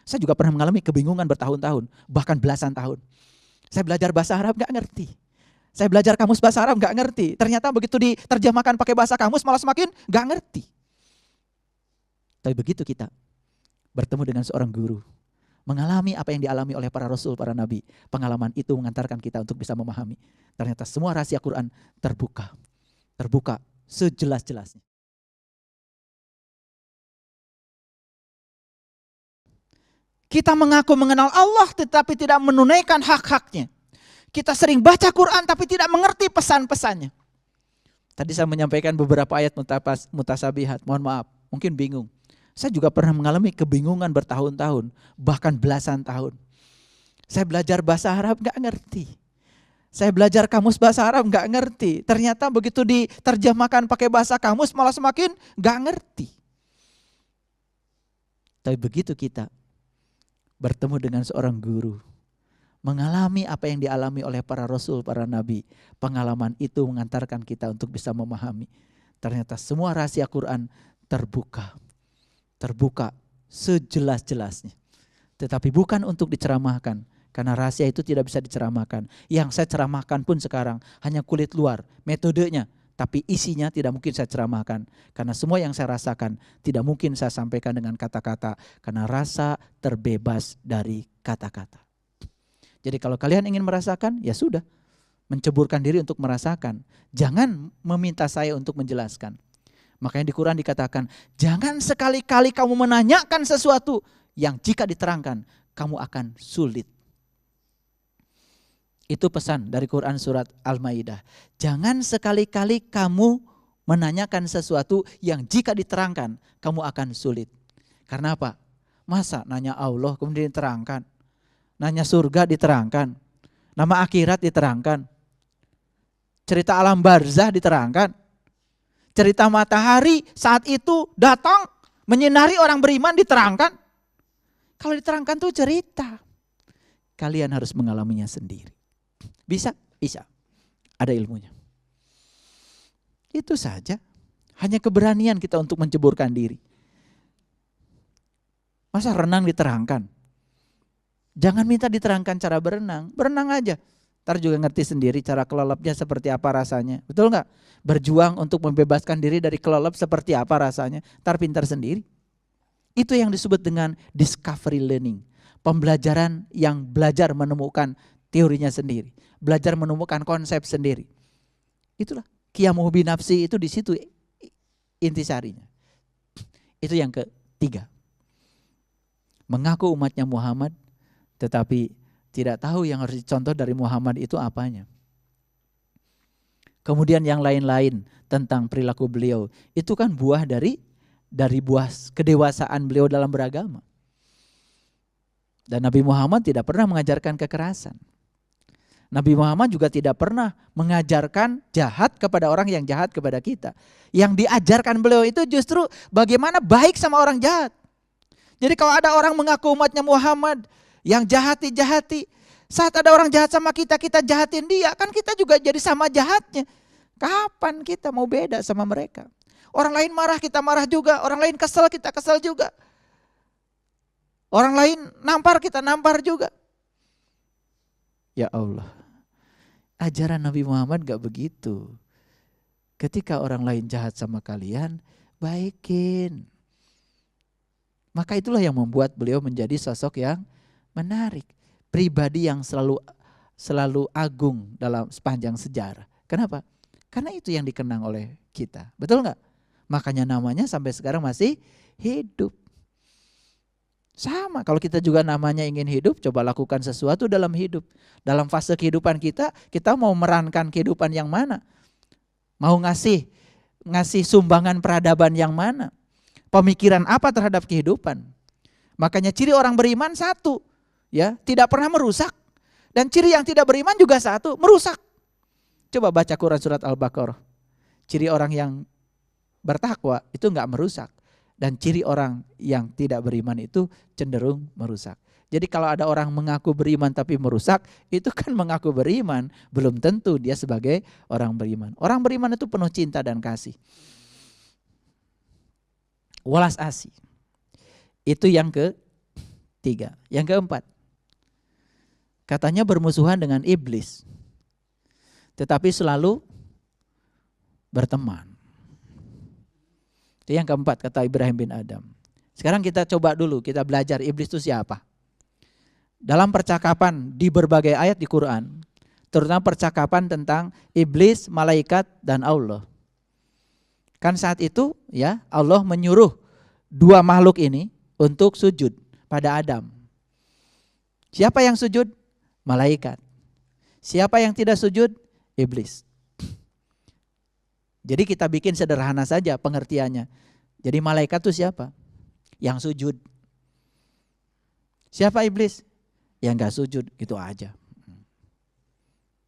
Saya juga pernah mengalami kebingungan bertahun-tahun, bahkan belasan tahun. Saya belajar bahasa Arab gak ngerti. Saya belajar kamus bahasa Arab gak ngerti. Ternyata begitu diterjemahkan pakai bahasa kamus malah semakin gak ngerti. Tapi begitu kita bertemu dengan seorang guru, mengalami apa yang dialami oleh para rasul, para nabi, pengalaman itu mengantarkan kita untuk bisa memahami. Ternyata semua rahasia Quran terbuka sejelas-jelasnya. Kita mengaku mengenal Allah tetapi tidak menunaikan hak-haknya. Kita sering baca Quran tapi tidak mengerti pesan-pesannya. Tadi saya menyampaikan beberapa ayat mutasabihat, mohon maaf, mungkin bingung. Saya juga pernah mengalami kebingungan bertahun-tahun, bahkan belasan tahun. Saya belajar bahasa Arab gak ngerti. Saya belajar kamus bahasa Arab gak ngerti. Ternyata begitu diterjemahkan pakai bahasa kamus malah semakin gak ngerti. Tapi begitu kita bertemu dengan seorang guru, mengalami apa yang dialami oleh para rasul, para nabi, pengalaman itu mengantarkan kita untuk bisa memahami. Ternyata semua rahasia Quran terbuka sejelas-jelasnya. Tetapi bukan untuk diceramahkan, karena rahasia itu tidak bisa diceramahkan. Yang saya ceramahkan pun sekarang hanya kulit luar, metodenya, tapi isinya tidak mungkin saya ceramahkan. Karena semua yang saya rasakan tidak mungkin saya sampaikan dengan kata-kata, karena rasa terbebas dari kata-kata. Jadi kalau kalian ingin merasakan, ya sudah, menceburkan diri untuk merasakan. Jangan meminta saya untuk menjelaskan. Makanya di Quran dikatakan, jangan sekali-kali kamu menanyakan sesuatu yang jika diterangkan, kamu akan sulit. Itu pesan dari Quran surat Al-Maidah. Jangan sekali-kali kamu menanyakan sesuatu yang jika diterangkan, kamu akan sulit. Karena apa? Masa nanya Allah kemudian diterangkan? Nanya surga diterangkan? Nama akhirat diterangkan? Cerita alam barzah diterangkan? Cerita matahari saat itu datang menyinari orang beriman diterangkan? Kalau diterangkan tuh cerita. Kalian harus mengalaminya sendiri. Bisa? Bisa. Ada ilmunya. Itu saja. Hanya keberanian kita untuk menceburkan diri. Masa renang diterangkan? Jangan minta diterangkan cara berenang. Berenang aja. Ntar juga ngerti sendiri cara kelelepnya seperti apa rasanya. Betul gak? Berjuang untuk membebaskan diri dari kelelep seperti apa rasanya. Ntar pintar sendiri. Itu yang disebut dengan discovery learning. Pembelajaran yang belajar menemukan teorinya sendiri. Belajar menemukan konsep sendiri. Itulah qiyamuhu binafsi, itu di situ intisarinya. Itu yang ketiga. Mengaku umatnya Muhammad tetapi tidak tahu yang harus dicontoh dari Muhammad itu apanya. Kemudian yang lain-lain tentang perilaku beliau. Itu kan buah dari buah kedewasaan beliau dalam beragama. Dan Nabi Muhammad tidak pernah mengajarkan kekerasan. Nabi Muhammad juga tidak pernah mengajarkan jahat kepada orang yang jahat kepada kita. Yang diajarkan beliau itu justru bagaimana baik sama orang jahat. Jadi kalau ada orang mengaku umatnya Muhammad, yang jahati. Saat ada orang jahat sama kita, kita jahatin dia. Kan kita juga jadi sama jahatnya. Kapan kita mau beda sama mereka? Orang lain marah, kita marah juga. Orang lain kesel, kita kesel juga. Orang lain nampar, kita nampar juga. Ya Allah. Ajaran Nabi Muhammad gak begitu. Ketika orang lain jahat sama kalian, baikin. Maka itulah yang membuat beliau menjadi sosok yang menarik, pribadi yang selalu agung dalam sepanjang sejarah. Kenapa? Karena itu yang dikenang oleh kita. Betul nggak? Makanya namanya sampai sekarang masih hidup. Sama, kalau kita juga namanya ingin hidup, coba lakukan sesuatu dalam hidup. Dalam fase kehidupan kita mau merankan kehidupan yang mana? Mau ngasih sumbangan peradaban yang mana? Pemikiran apa terhadap kehidupan? Makanya ciri orang beriman satu, ya, tidak pernah merusak. Dan ciri yang tidak beriman juga satu, merusak. Coba baca Quran surat Al-Baqarah. Ciri orang yang bertakwa itu enggak merusak. Dan ciri orang yang tidak beriman itu cenderung merusak. Jadi kalau ada orang mengaku beriman tapi merusak, itu kan mengaku beriman, belum tentu dia sebagai orang beriman. Orang beriman itu penuh cinta dan kasih. Welas asih. Itu yang ketiga. 3. Yang keempat, katanya bermusuhan dengan iblis, tetapi selalu berteman. Itu yang keempat kata Ibrahim bin Adam. Sekarang kita coba dulu, kita belajar iblis itu siapa. Dalam percakapan di berbagai ayat di Quran, terutama percakapan tentang iblis, malaikat, dan Allah. Kan saat itu ya Allah menyuruh dua makhluk ini untuk sujud pada Adam. Siapa yang sujud? Malaikat. Siapa yang tidak sujud? Iblis. Jadi kita bikin sederhana saja pengertiannya. Jadi malaikat itu siapa? Yang sujud. Siapa iblis? Yang gak sujud, gitu aja.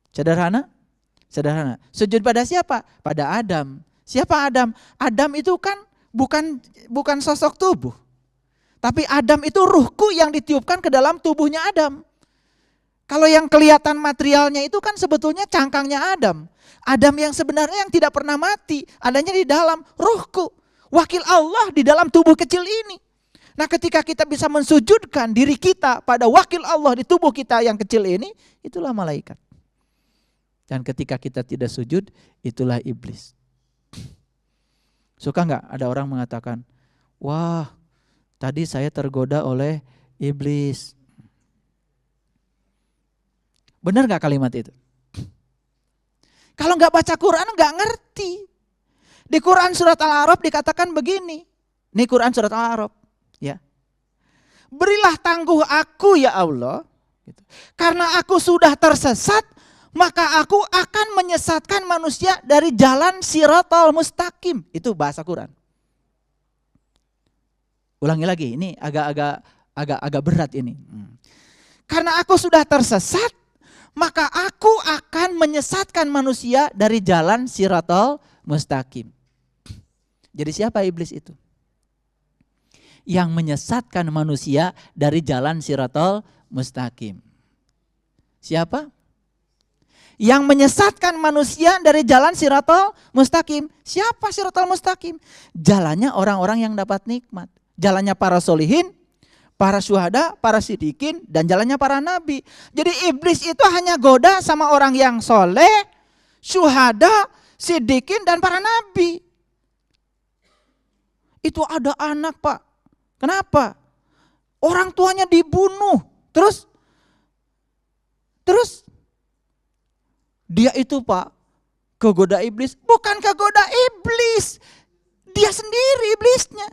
Sederhana? Sederhana. Sujud pada siapa? Pada Adam. Siapa Adam? Adam itu kan bukan sosok tubuh. Tapi Adam itu ruhku yang ditiupkan ke dalam tubuhnya Adam. Kalau yang kelihatan materialnya itu kan sebetulnya cangkangnya Adam. Adam yang sebenarnya yang tidak pernah mati. Adanya di dalam ruhku. Wakil Allah di dalam tubuh kecil ini. Nah ketika kita bisa mensujudkan diri kita pada wakil Allah di tubuh kita yang kecil ini. Itulah malaikat. Dan ketika kita tidak sujud, itulah iblis. Suka nggak ada orang mengatakan, wah tadi saya tergoda oleh iblis. Benar nggak kalimat itu? Kalau nggak baca Quran nggak ngerti. Di Quran surat Al-A'raf dikatakan begini. Ini Quran surat Al-A'raf. Ya. Berilah tangguh aku ya Allah. Karena aku sudah tersesat, maka aku akan menyesatkan manusia dari jalan Shiratal Mustaqim. Itu bahasa Quran. Ulangi lagi, ini agak berat ini. Karena aku sudah tersesat, maka aku akan menyesatkan manusia dari jalan Shiratal Mustaqim. Jadi siapa iblis itu? Yang menyesatkan manusia dari jalan Shiratal Mustaqim. Siapa? Yang menyesatkan manusia dari jalan Shiratal Mustaqim. Siapa Shiratal Mustaqim? Jalannya orang-orang yang dapat nikmat. Jalannya para solihin, para syuhada, para sidikin, dan jalannya para nabi. Jadi iblis itu hanya goda sama orang yang soleh, syuhada, sidikin, dan para nabi. Itu ada anak Pak. Kenapa? Orang tuanya dibunuh. Terus dia itu Pak kegoda iblis. Bukan kegoda iblis. Dia sendiri iblisnya.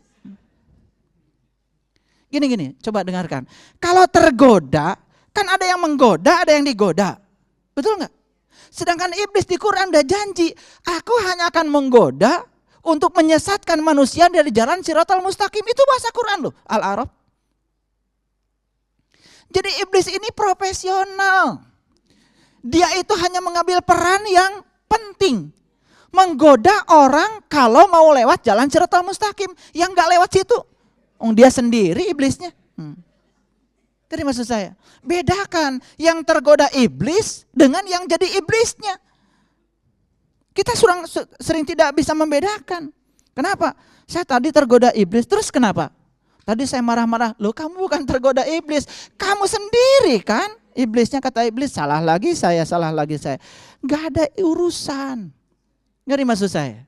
Gini, coba dengarkan. Kalau tergoda, kan ada yang menggoda, ada yang digoda. Betul nggak? Sedangkan iblis di Quran udah janji, aku hanya akan menggoda untuk menyesatkan manusia dari jalan Shiratal Mustaqim. Itu bahasa Quran loh, Al-A'raf. Jadi iblis ini profesional. Dia itu hanya mengambil peran yang penting. Menggoda orang kalau mau lewat jalan Shiratal Mustaqim. Yang gak lewat situ, dia sendiri iblisnya. Jadi maksud saya, bedakan yang tergoda iblis dengan yang jadi iblisnya. Kita sering tidak bisa membedakan. Kenapa? Saya tadi tergoda iblis, terus kenapa? Tadi saya marah-marah, loh kamu bukan tergoda iblis, kamu sendiri kan? Iblisnya kata iblis, salah lagi saya. Gak ada urusan. Ngerti maksud saya?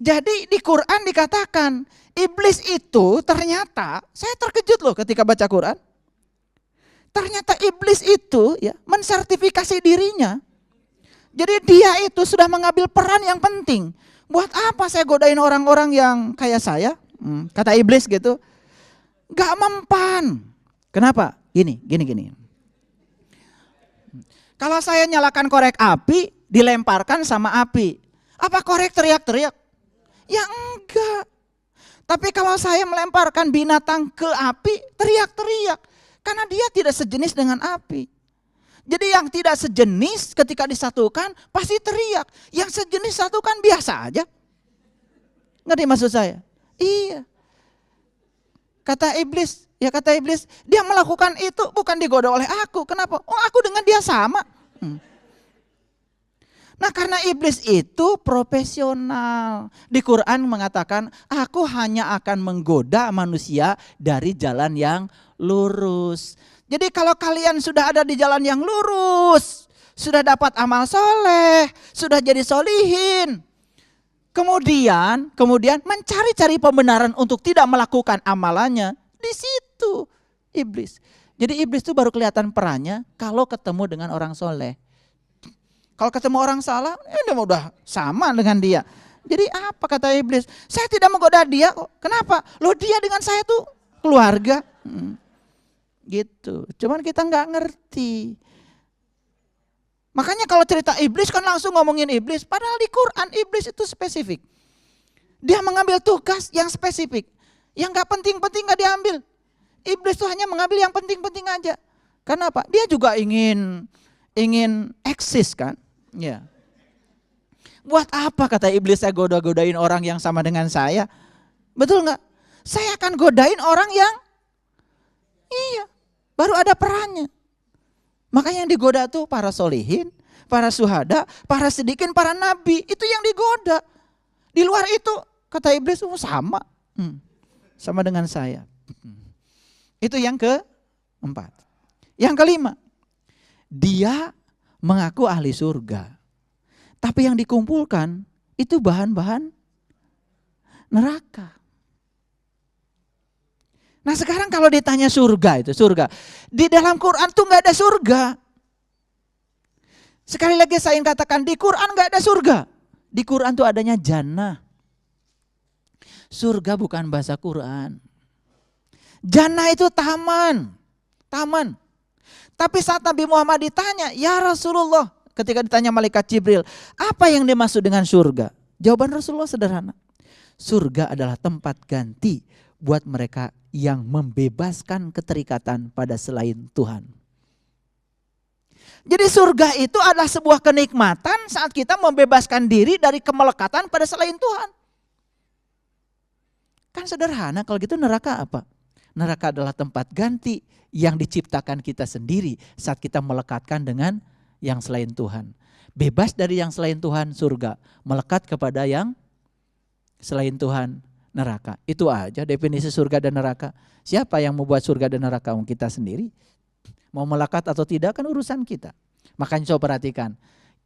Jadi di Quran dikatakan, iblis itu ternyata, saya terkejut loh ketika baca Quran. Ternyata iblis itu ya mensertifikasi dirinya. Jadi dia itu sudah mengambil peran yang penting. Buat apa saya godain orang-orang yang kayak saya? Kata iblis gitu. Gak mempan. Kenapa? Gini. Kalau saya nyalakan korek api, dilemparkan sama api. Apa korek teriak-teriak? Ya enggak. Tapi kalau saya melemparkan binatang ke api, teriak-teriak. Karena dia tidak sejenis dengan api. Jadi yang tidak sejenis ketika disatukan pasti teriak. Yang sejenis satukan biasa aja. Ngerti maksud saya? Iya. Kata iblis, dia melakukan itu bukan digoda oleh aku. Kenapa? Oh aku dengan dia sama. Nah karena iblis itu profesional. Di Quran mengatakan, aku hanya akan menggoda manusia dari jalan yang lurus. Jadi kalau kalian sudah ada di jalan yang lurus, sudah dapat amal soleh, sudah jadi solihin. Kemudian mencari-cari pembenaran untuk tidak melakukan amalannya. Di situ iblis. Jadi iblis itu baru kelihatan perannya kalau ketemu dengan orang soleh. Kalau ketemu orang salah, dia udah sama dengan dia. Jadi apa kata iblis? Saya tidak menggoda dia kok. Kenapa? Loh dia dengan saya tuh keluarga. Gitu. Cuman kita nggak ngerti. Makanya kalau cerita iblis kan langsung ngomongin iblis. Padahal di Quran iblis itu spesifik. Dia mengambil tugas yang spesifik. Yang nggak penting-penting nggak diambil. Iblis tuh hanya mengambil yang penting-penting aja. Kenapa? Dia juga ingin eksis kan. Ya. Buat apa kata iblis saya goda-godain orang yang sama dengan saya? Betul nggak? Saya akan godain orang yang baru ada perannya. Makanya yang digoda tuh para solihin, para syuhada, para sidikin, para nabi. Itu yang digoda. Di luar itu kata iblis sama. Sama dengan saya. Itu yang keempat. Yang kelima. Dia mengaku ahli surga. Tapi yang dikumpulkan itu bahan-bahan neraka. Nah sekarang kalau ditanya surga. Di dalam Quran tuh gak ada surga. Sekali lagi saya ingin katakan di Quran gak ada surga. Di Quran tuh adanya jannah. Surga bukan bahasa Quran. Jannah itu taman. Tapi saat Nabi Muhammad ditanya, ya Rasulullah, ketika ditanya malaikat Jibril, apa yang dimaksud dengan surga? Jawaban Rasulullah sederhana. Surga adalah tempat ganti buat mereka yang membebaskan keterikatan pada selain Tuhan. Jadi surga itu adalah sebuah kenikmatan saat kita membebaskan diri dari kemelekatan pada selain Tuhan. Kan sederhana, kalau gitu neraka apa? Neraka adalah tempat ganti yang diciptakan kita sendiri saat kita melekatkan dengan yang selain Tuhan. Bebas dari yang selain Tuhan surga, melekat kepada yang selain Tuhan neraka. Itu aja definisi surga dan neraka. Siapa yang membuat surga dan neraka? Kita sendiri. Mau melekat atau tidak kan urusan kita. Makanya coba perhatikan,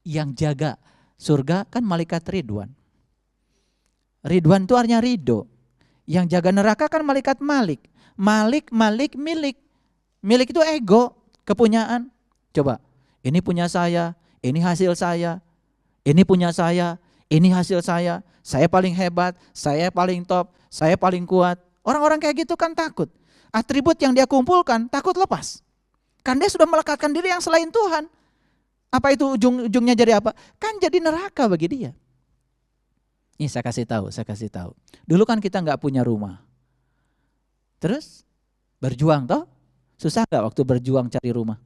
yang jaga surga kan malaikat Ridwan. Ridwan itu artinya ridho. Yang jaga neraka kan malaikat Malik. Malik, milik. Milik itu ego, kepunyaan. Coba, ini punya saya, ini hasil saya, ini punya saya, ini hasil saya paling hebat, saya paling top, saya paling kuat. Orang-orang kayak gitu kan takut. Atribut yang dia kumpulkan takut lepas. Kan dia sudah melekatkan diri yang selain Tuhan. Apa itu ujung-ujungnya jadi apa? Kan jadi neraka bagi dia. Ini saya kasih tahu. Dulu kan kita nggak punya rumah. Terus berjuang toh? Susah gak waktu berjuang cari rumah?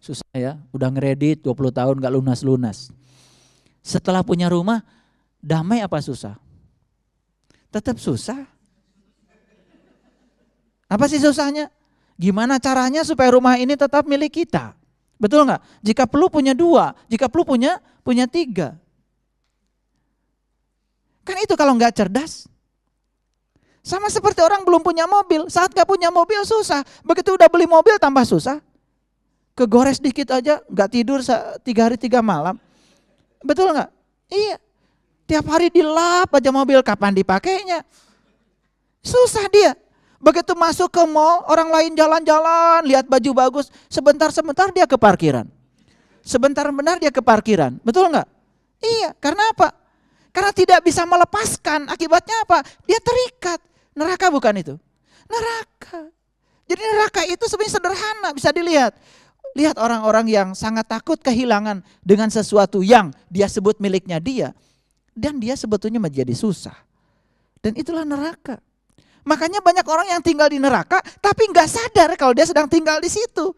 Susah ya, udah ngeredit 20 tahun gak lunas-lunas. Setelah punya rumah, damai apa susah? Tetap susah. Apa sih susahnya? Gimana caranya supaya rumah ini tetap milik kita? Betul gak? Jika perlu punya 2, jika perlu punya 3. Kan itu kalau gak cerdas. Sama seperti orang belum punya mobil, saat gak punya mobil susah. Begitu udah beli mobil tambah susah. Kegores dikit aja gak tidur 3 hari 3 malam. Betul gak? Iya. Tiap hari dilap aja mobil, kapan dipakainya? Susah dia. Begitu masuk ke mall, orang lain jalan-jalan, lihat baju bagus. Sebentar-sebentar dia ke parkiran. Sebentar-bentar dia ke parkiran. Betul gak? Iya, karena apa? Karena tidak bisa melepaskan. Akibatnya apa? Dia terikat. Neraka bukan itu? Neraka. Jadi neraka itu sebenarnya sederhana, bisa dilihat. Lihat orang-orang yang sangat takut kehilangan dengan sesuatu yang dia sebut miliknya dia. Dan dia sebetulnya menjadi susah. Dan itulah neraka. Makanya banyak orang yang tinggal di neraka tapi gak sadar kalau dia sedang tinggal di situ.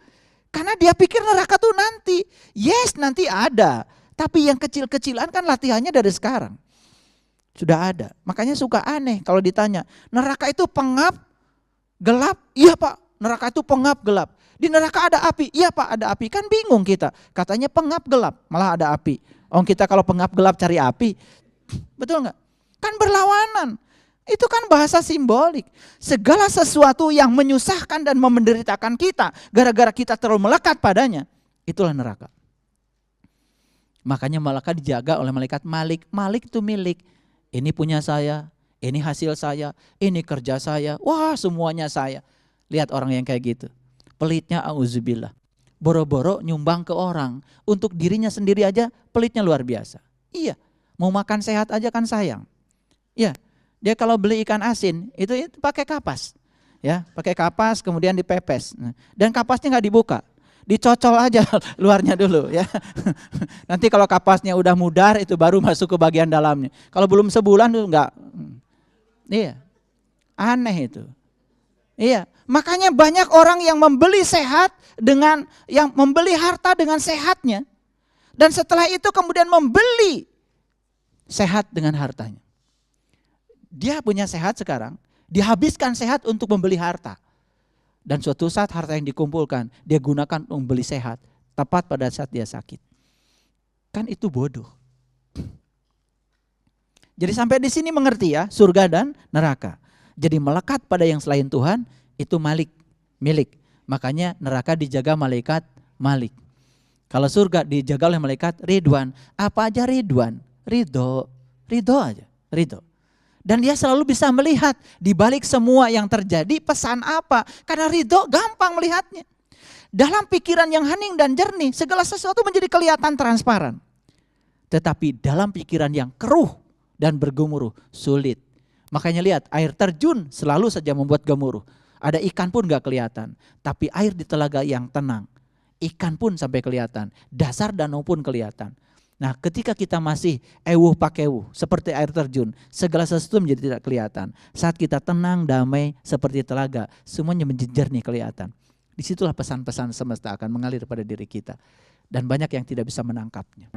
Karena dia pikir neraka tuh nanti. Yes, nanti ada. Tapi yang kecil-kecilan kan latihannya dari sekarang. Sudah ada. Makanya suka aneh kalau ditanya, neraka itu pengap, gelap? Iya Pak, neraka itu pengap, gelap. Di neraka ada api? Iya Pak, ada api. Kan bingung kita. Katanya pengap, gelap, malah ada api. Kita kalau pengap gelap cari api, betul nggak? Kan berlawanan. Itu kan bahasa simbolik. Segala sesuatu yang menyusahkan dan menderitakan kita, gara-gara kita terlalu melekat padanya, itulah neraka. Makanya malaikat dijaga oleh malaikat Malik. Malik itu milik. Ini punya saya, ini hasil saya, ini kerja saya, wah semuanya saya. Lihat orang yang kayak gitu. Pelitnya auzubillah. Boro-boro nyumbang ke orang. Untuk dirinya sendiri aja pelitnya luar biasa. Iya, mau makan sehat aja kan sayang. Iya. Dia kalau beli ikan asin itu pakai kapas, ya, pakai kapas kemudian dipepes, dan kapasnya nggak dibuka, dicocol aja luarnya dulu, ya. Nanti kalau kapasnya udah mudar itu baru masuk ke bagian dalamnya. Kalau belum sebulan tuh nggak, iya, aneh itu, iya. Makanya banyak orang yang membeli sehat dengan yang membeli harta dengan sehatnya, dan setelah itu kemudian membeli sehat dengan hartanya. Dia punya sehat sekarang, dihabiskan sehat untuk membeli harta. Dan suatu saat harta yang dikumpulkan, dia gunakan untuk membeli sehat, tepat pada saat dia sakit. Kan itu bodoh. Jadi sampai di sini mengerti ya, surga dan neraka. Jadi melekat pada yang selain Tuhan, itu milik. Makanya neraka dijaga malaikat Malik. Kalau surga dijaga oleh malaikat Ridwan. Apa aja Ridwan? Ridho aja, ridho. Dan dia selalu bisa melihat di balik semua yang terjadi pesan apa. Karena ridho gampang melihatnya. Dalam pikiran yang hening dan jernih, segala sesuatu menjadi kelihatan transparan. Tetapi dalam pikiran yang keruh dan bergemuruh, sulit. Makanya lihat, air terjun selalu saja membuat gemuruh. Ada ikan pun gak kelihatan. Tapi air di telaga yang tenang, ikan pun sampai kelihatan. Dasar danau pun kelihatan. Nah, ketika kita masih pakewuh seperti air terjun, segala sesuatu menjadi tidak kelihatan. Saat kita tenang, damai seperti telaga, semuanya menjadi jernih kelihatan. Disitulah pesan-pesan semesta akan mengalir pada diri kita. Dan banyak yang tidak bisa menangkapnya.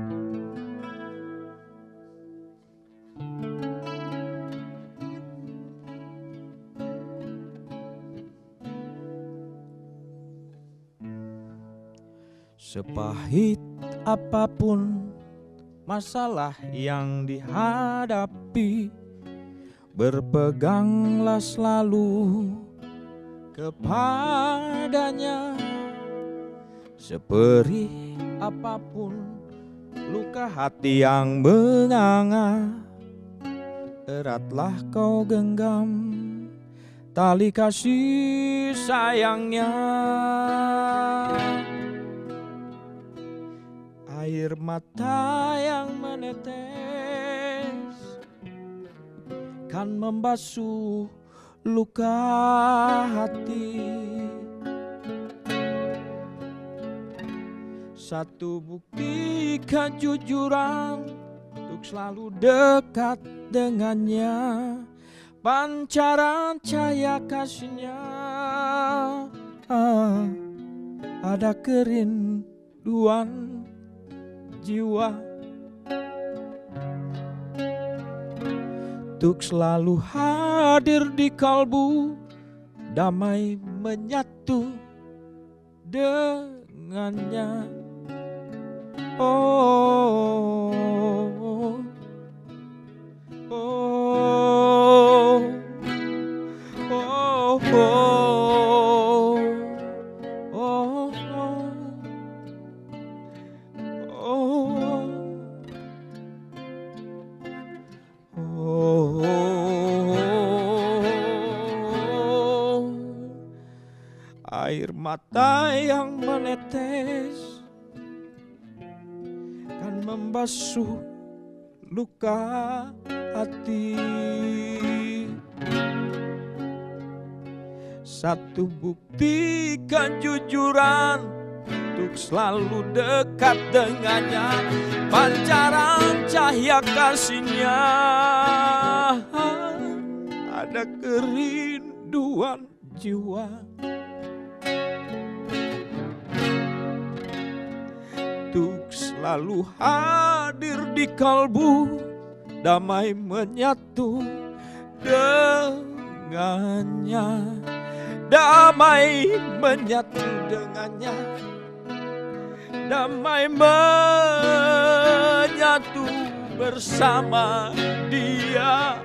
Sepahit apapun masalah yang dihadapi, berpeganglah selalu kepadanya. Seperih apapun luka hati yang menganga, eratlah kau genggam tali kasih sayangnya. Air mata yang menetes kan membasuh luka hati. Satu bukti kejujuran untuk selalu dekat dengannya, pancaran cahaya kasihnya. Ada kerinduan jiwa untuk selalu hadir di kalbu, damai menyatu dengannya. Oh, oh, oh, oh, oh, air mata yang menetes kan membasuh luka hati. Satu bukti kejujuran untuk selalu dekat dengannya, pancaran cahaya kasihnya. Ada kerinduan jiwa untuk selalu hadir di kalbu, damai menyatu dengannya, damai menyatu dengannya, damai menyatu menyatu bersama Dia,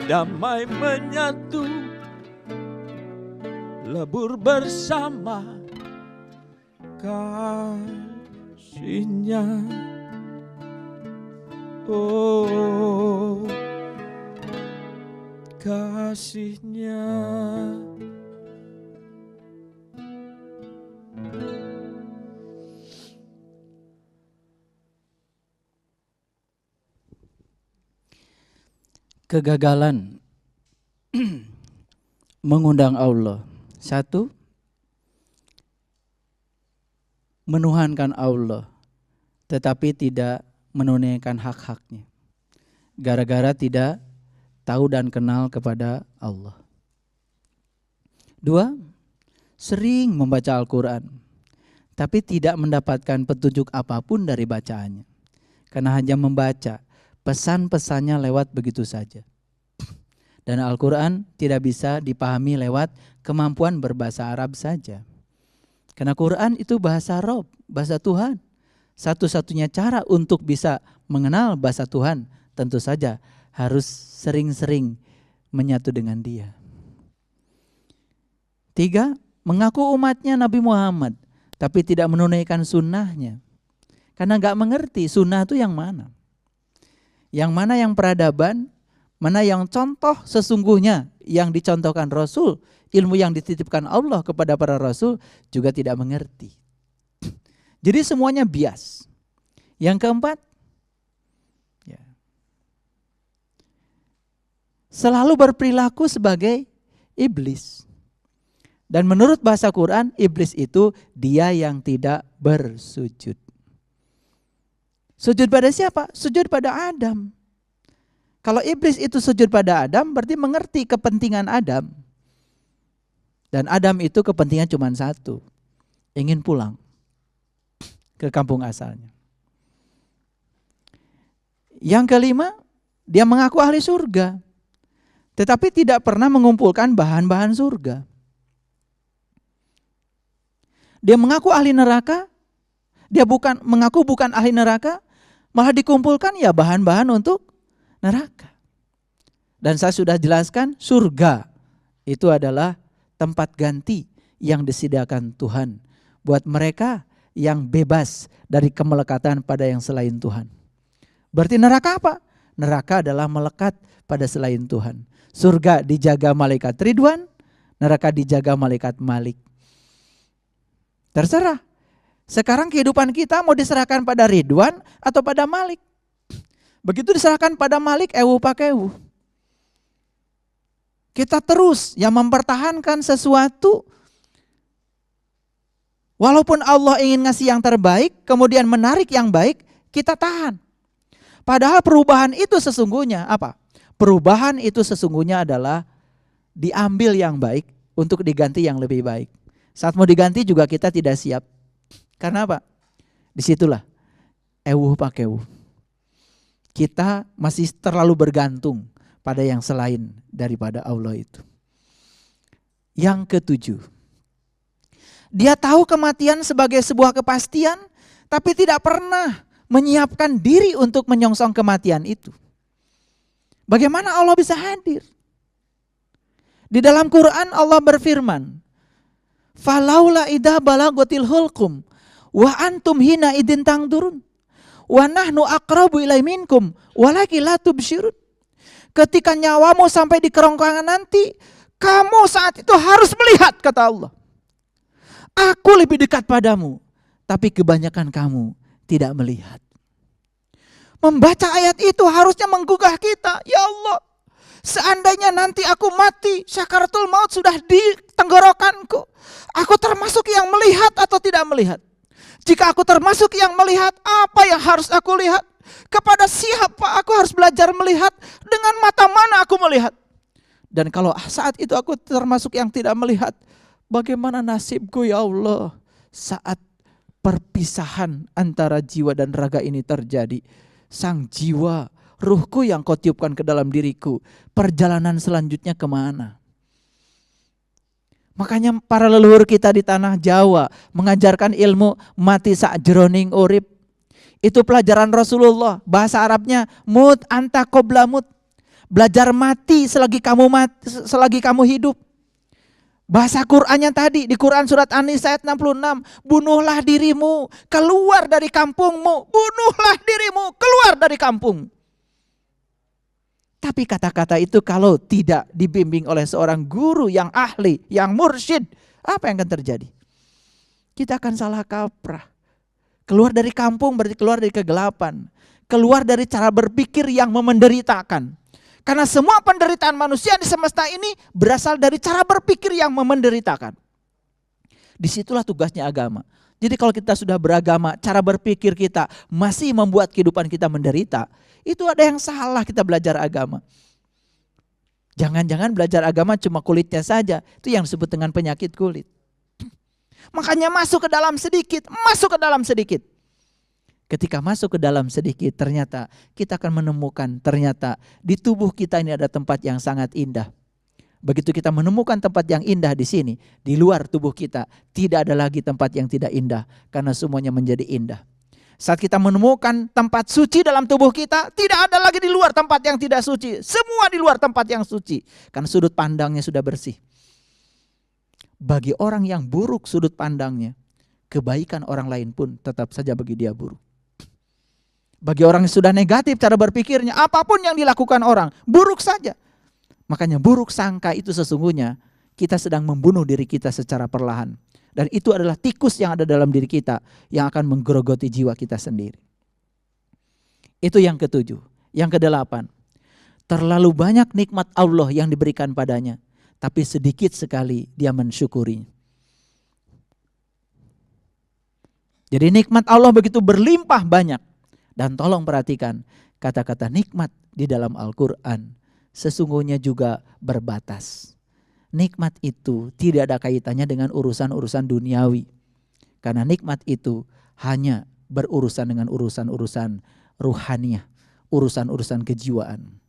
damai menyatu, lebur bersama kasih-Nya. Oh, kasih-Nya. Kegagalan mengundang Allah. Satu, menuhankan Allah, tetapi tidak menunaikan hak-haknya. Gara-gara tidak tahu dan kenal kepada Allah. Dua, sering membaca Al-Quran, tapi tidak mendapatkan petunjuk apapun dari bacaannya. Karena hanya membaca, pesan-pesannya lewat begitu saja. Dan Al-Quran tidak bisa dipahami lewat kemampuan berbahasa Arab saja. Karena Quran itu bahasa Rob, bahasa Tuhan. Satu-satunya cara untuk bisa mengenal bahasa Tuhan tentu saja harus sering-sering menyatu dengan Dia. Tiga, mengaku umatnya Nabi Muhammad, tapi tidak menunaikan sunnahnya. Karena gak mengerti sunnah itu yang mana. Yang mana yang peradaban, mana yang contoh sesungguhnya yang dicontohkan Rasul, ilmu yang dititipkan Allah kepada para Rasul juga tidak mengerti. Jadi semuanya bias. Yang keempat, ya, selalu berperilaku sebagai iblis. Dan menurut bahasa Quran, iblis itu dia yang tidak bersujud. Sujud pada siapa? Sujud pada Adam. Kalau iblis itu sujud pada Adam, berarti mengerti kepentingan Adam. Dan Adam itu kepentingan cuma satu, ingin pulang ke kampung asalnya. Yang kelima, dia mengaku ahli surga, tetapi tidak pernah mengumpulkan bahan-bahan surga. Dia mengaku ahli neraka, dia mengaku bukan ahli neraka, malah dikumpulkan ya bahan-bahan untuk neraka. Dan saya sudah jelaskan, surga itu adalah tempat ganti yang disediakan Tuhan buat mereka yang bebas dari kemelekatan pada yang selain Tuhan. Berarti neraka apa? Neraka adalah melekat pada selain Tuhan. Surga dijaga malaikat Ridwan, neraka dijaga malaikat Malik. Terserah. Sekarang kehidupan kita mau diserahkan pada Ridwan atau pada Malik. Begitu diserahkan pada Malik, ewu pakewu. Kita terus yang mempertahankan sesuatu. Walaupun Allah ingin ngasih yang terbaik, kemudian menarik yang baik, kita tahan. Padahal perubahan itu sesungguhnya apa? Perubahan itu sesungguhnya adalah diambil yang baik untuk diganti yang lebih baik. Saat mau diganti juga kita tidak siap. Karena apa? Disitulah ewuh pakewuh. Kita masih terlalu bergantung pada yang selain daripada Allah itu. Yang ketujuh, dia tahu kematian sebagai sebuah kepastian, tapi tidak pernah menyiapkan diri untuk menyongsong kematian itu. Bagaimana Allah bisa hadir? Di dalam Quran Allah berfirman, "Falaula idza balaghatil hulqum wa antum hina idin tangdurun wa nahnu aqrabu ilai minkum walakin la tubsyirun." Ketika nyawamu sampai di kerongkongan nanti, kamu saat itu harus melihat, kata Allah. Aku lebih dekat padamu, tapi kebanyakan kamu tidak melihat. Membaca ayat itu harusnya menggugah kita. Ya Allah, seandainya nanti aku mati, syakaratul maut sudah di tenggorokanku, aku termasuk yang melihat atau tidak melihat? Jika aku termasuk yang melihat, apa yang harus aku lihat? Kepada siapa aku harus belajar melihat? Dengan mata mana aku melihat? Dan kalau saat itu aku termasuk yang tidak melihat, bagaimana nasibku ya Allah saat perpisahan antara jiwa dan raga ini terjadi? Sang jiwa, ruhku yang kau tiupkan ke dalam diriku, perjalanan selanjutnya kemana? Makanya para leluhur kita di tanah Jawa mengajarkan ilmu mati sak jroning urip. Itu pelajaran Rasulullah. Bahasa Arabnya mut anta qabla mut. Belajar mati selagi kamu hidup. Bahasa Qur'annya tadi di Quran surat An-Nisa ayat 66, bunuhlah dirimu, keluar dari kampungmu, bunuhlah dirimu, keluar dari kampung. Tapi kata-kata itu kalau tidak dibimbing oleh seorang guru yang ahli, yang mursyid, apa yang akan terjadi? Kita akan salah kaprah. Keluar dari kampung berarti keluar dari kegelapan. Keluar dari cara berpikir yang memenderitakan. Karena semua penderitaan manusia di semesta ini berasal dari cara berpikir yang memenderitakan. Disitulah tugasnya agama. Jadi kalau kita sudah beragama, cara berpikir kita masih membuat kehidupan kita menderita, itu ada yang salah kita belajar agama. Jangan-jangan belajar agama cuma kulitnya saja, itu yang disebut dengan penyakit kulit. Makanya masuk ke dalam sedikit. Ketika masuk ke dalam sedikit, ternyata kita akan menemukan ternyata di tubuh kita ini ada tempat yang sangat indah. Begitu kita menemukan tempat yang indah di sini, di luar tubuh kita tidak ada lagi tempat yang tidak indah karena semuanya menjadi indah. Saat kita menemukan tempat suci dalam tubuh kita, tidak ada lagi di luar tempat yang tidak suci. Semua di luar tempat yang suci karena sudut pandangnya sudah bersih. Bagi orang yang buruk sudut pandangnya, kebaikan orang lain pun tetap saja bagi dia buruk. Bagi orang yang sudah negatif cara berpikirnya, apapun yang dilakukan orang, buruk saja. Makanya buruk sangka itu sesungguhnya kita sedang membunuh diri kita secara perlahan. Dan itu adalah tikus yang ada dalam diri kita yang akan menggerogoti jiwa kita sendiri. Itu yang ketujuh. Yang kedelapan, terlalu banyak nikmat Allah yang diberikan padanya, tapi sedikit sekali dia mensyukuri. Jadi nikmat Allah begitu berlimpah banyak. Dan tolong perhatikan kata-kata nikmat di dalam Al-Quran sesungguhnya juga berbatas. Nikmat itu tidak ada kaitannya dengan urusan-urusan duniawi. Karena nikmat itu hanya berurusan dengan urusan-urusan ruhaniah, urusan-urusan kejiwaan.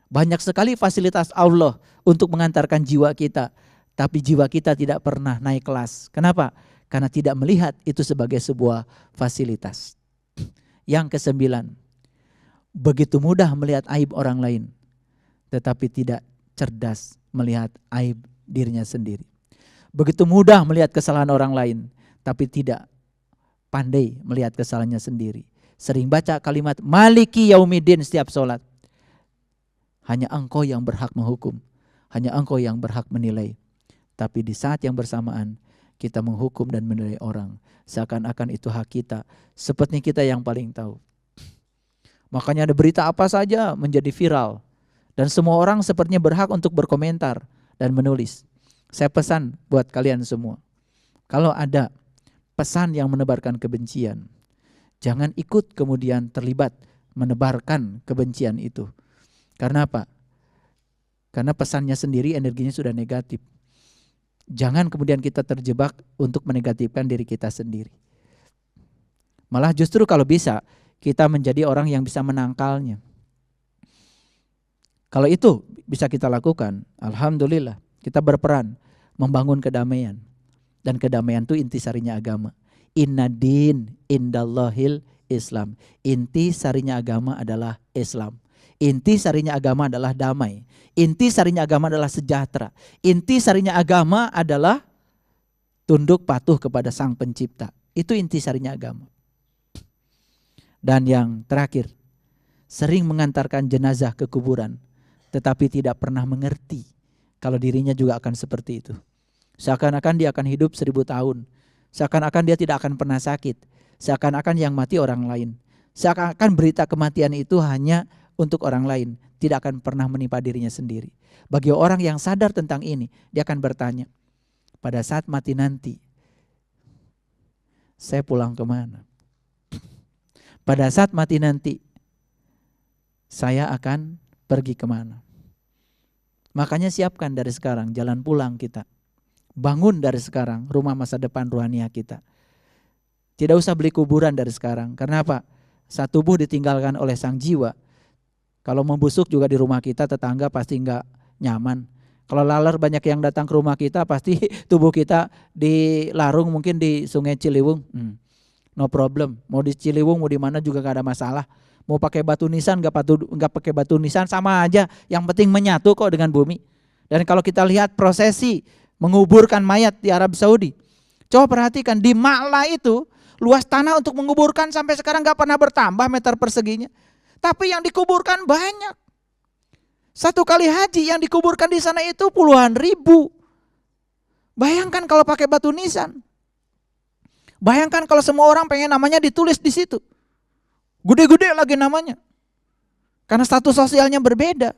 Banyak sekali fasilitas Allah untuk mengantarkan jiwa kita, tapi jiwa kita tidak pernah naik kelas. Kenapa? Karena tidak melihat itu sebagai sebuah fasilitas. Yang kesembilan, begitu mudah melihat aib orang lain, tetapi tidak cerdas melihat aib dirinya sendiri. Begitu mudah melihat kesalahan orang lain, tapi tidak pandai melihat kesalahannya sendiri. Sering baca kalimat Maliki Yaumiddin setiap sholat. Hanya engkau yang berhak menghukum, hanya engkau yang berhak menilai. Tapi di saat yang bersamaan, kita menghukum dan menilai orang seakan-akan itu hak kita, seperti kita yang paling tahu. Makanya ada berita apa saja menjadi viral dan semua orang sepertinya berhak untuk berkomentar dan menulis. Saya pesan buat kalian semua, kalau ada pesan yang menebarkan kebencian, jangan ikut kemudian terlibat menebarkan kebencian itu. Karena apa? Karena pesannya sendiri energinya sudah negatif. Jangan kemudian kita terjebak untuk menegatifkan diri kita sendiri. Malah justru kalau bisa kita menjadi orang yang bisa menangkalnya. Kalau itu bisa kita lakukan, alhamdulillah kita berperan membangun kedamaian. Dan kedamaian itu intisarinya agama. Inna din indallahil Islam. Inti sarinya agama adalah Islam. Inti sarinya agama adalah damai. Inti sarinya agama adalah sejahtera. Inti sarinya agama adalah tunduk patuh kepada Sang Pencipta. Itu inti sarinya agama. Dan yang terakhir, sering mengantarkan jenazah ke kuburan, tetapi tidak pernah mengerti kalau dirinya juga akan seperti itu. Seakan-akan dia akan hidup 1000 tahun. Seakan-akan dia tidak akan pernah sakit. Seakan-akan yang mati orang lain. Seakan-akan berita kematian itu hanya untuk orang lain, tidak akan pernah menimpa dirinya sendiri. Bagi orang yang sadar tentang ini, dia akan bertanya, pada saat mati nanti, saya pulang kemana? Pada saat mati nanti, saya akan pergi kemana? Makanya siapkan dari sekarang jalan pulang kita. Bangun dari sekarang rumah masa depan rohaniah kita. Tidak usah beli kuburan dari sekarang. Karena apa? Saat tubuh ditinggalkan oleh sang jiwa, kalau membusuk juga di rumah kita, tetangga pasti enggak nyaman. Kalau laler banyak yang datang ke rumah kita, pasti tubuh kita dilarung mungkin di Sungai Ciliwung. no problem. Mau di Ciliwung, mau di mana juga gak ada masalah. Mau pakai batu nisan, gak pakai batu nisan, sama aja. Yang penting menyatu kok dengan bumi. Dan kalau kita lihat prosesi menguburkan mayat di Arab Saudi, coba perhatikan di Ma'la itu luas tanah untuk menguburkan sampai sekarang gak pernah bertambah meter perseginya. Tapi yang dikuburkan banyak. Satu kali haji yang dikuburkan di sana itu puluhan ribu. Bayangkan kalau pakai batu nisan. Bayangkan kalau semua orang pengen namanya ditulis di situ. Gede-gede lagi namanya. Karena status sosialnya berbeda.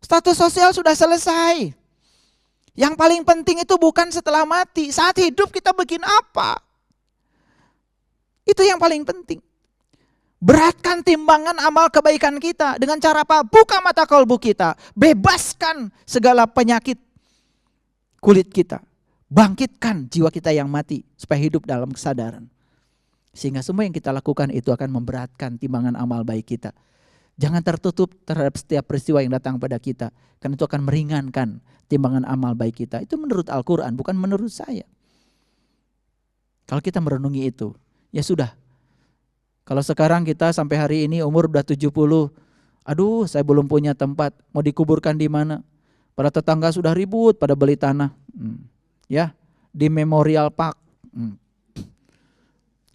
Status sosial sudah selesai. Yang paling penting itu bukan setelah mati. Saat hidup kita bikin apa? Itu yang paling penting. Beratkan timbangan amal kebaikan kita. Dengan cara apa? Buka mata kalbu kita. Bebaskan segala penyakit kulit kita. Bangkitkan jiwa kita yang mati. Supaya hidup dalam kesadaran. Sehingga semua yang kita lakukan itu akan memberatkan timbangan amal baik kita. Jangan tertutup terhadap setiap peristiwa yang datang pada kita. Karena itu akan meringankan timbangan amal baik kita. Itu menurut Al-Quran, bukan menurut saya. Kalau kita merenungi itu, ya sudah. Kalau sekarang kita sampai hari ini umur udah 70. Aduh, saya belum punya tempat. Mau dikuburkan di mana? Para tetangga sudah ribut pada beli tanah. Ya, di Memorial Park.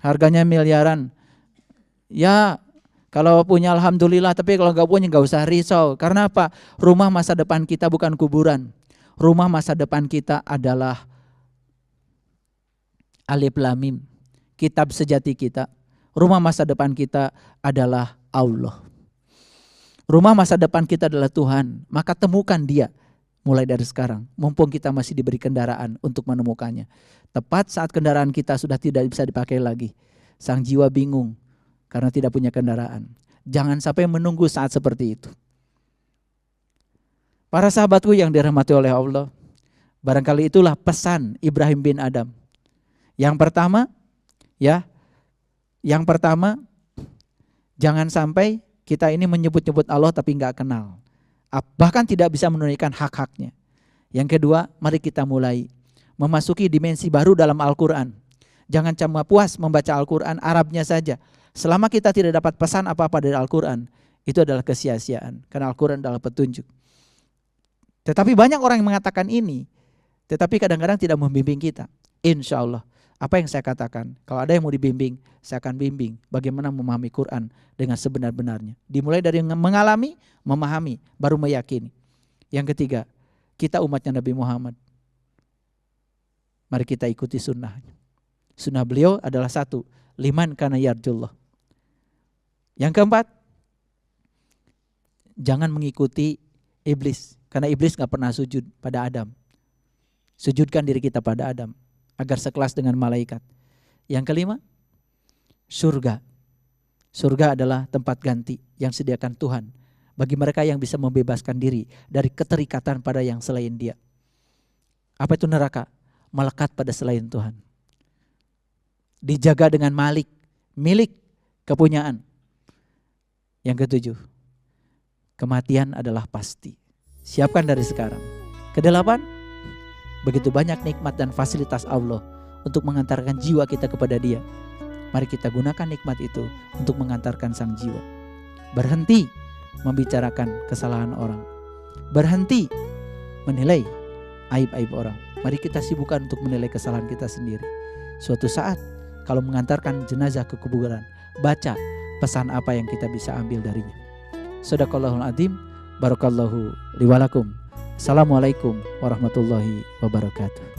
Harganya miliaran. Ya, kalau punya alhamdulillah, tapi kalau nggak punya nggak usah risau. Karena apa? Rumah masa depan kita bukan kuburan. Rumah masa depan kita adalah Alif Lam Mim, kitab sejati kita. Rumah masa depan kita adalah Allah. Rumah masa depan kita adalah Tuhan. Maka temukan Dia mulai dari sekarang. Mumpung kita masih diberi kendaraan untuk menemukannya. Tepat saat kendaraan kita sudah tidak bisa dipakai lagi. Sang jiwa bingung karena tidak punya kendaraan. Jangan sampai menunggu saat seperti itu. Para sahabatku yang dirahmati oleh Allah, barangkali itulah pesan Ibrahim bin Adam. Yang pertama, jangan sampai kita ini menyebut-nyebut Allah tapi enggak kenal. Bahkan tidak bisa menunaikan hak-haknya. Yang kedua, mari kita mulai memasuki dimensi baru dalam Al-Quran. Jangan cuma puas membaca Al-Quran Arabnya saja. Selama kita tidak dapat pesan apa-apa dari Al-Quran, itu adalah kesia-siaan. Karena Al-Quran adalah petunjuk. Tetapi banyak orang yang mengatakan ini, tetapi kadang-kadang tidak membimbing kita. Insya Allah, apa yang saya katakan, kalau ada yang mau dibimbing, saya akan bimbing bagaimana memahami Quran dengan sebenar-benarnya. Dimulai dari mengalami, memahami, baru meyakini. Yang ketiga, kita umatnya Nabi Muhammad. Mari kita ikuti sunnahnya. Sunnah beliau adalah satu, liman kana yarjullah. Yang keempat, jangan mengikuti iblis. Karena iblis gak pernah sujud pada Adam. Sujudkan diri kita pada Adam agar sekelas dengan malaikat. Yang kelima, surga. Surga adalah tempat ganti yang sediakan Tuhan bagi mereka yang bisa membebaskan diri dari keterikatan pada yang selain Dia. Apa itu neraka? Melekat pada selain Tuhan. Dijaga dengan milik, kepunyaan. Yang ketujuh, kematian adalah pasti. Siapkan dari sekarang. Kedelapan, begitu banyak nikmat dan fasilitas Allah untuk mengantarkan jiwa kita kepada Dia. Mari kita gunakan nikmat itu untuk mengantarkan sang jiwa. Berhenti membicarakan kesalahan orang. Berhenti menilai aib-aib orang. Mari kita sibukkan untuk menilai kesalahan kita sendiri. Suatu saat kalau mengantarkan jenazah ke kuburan, baca pesan apa yang kita bisa ambil darinya. Shadaqallahul adzim. Barakallahu liwalakum. Assalamualaikum warahmatullahi wabarakatuh.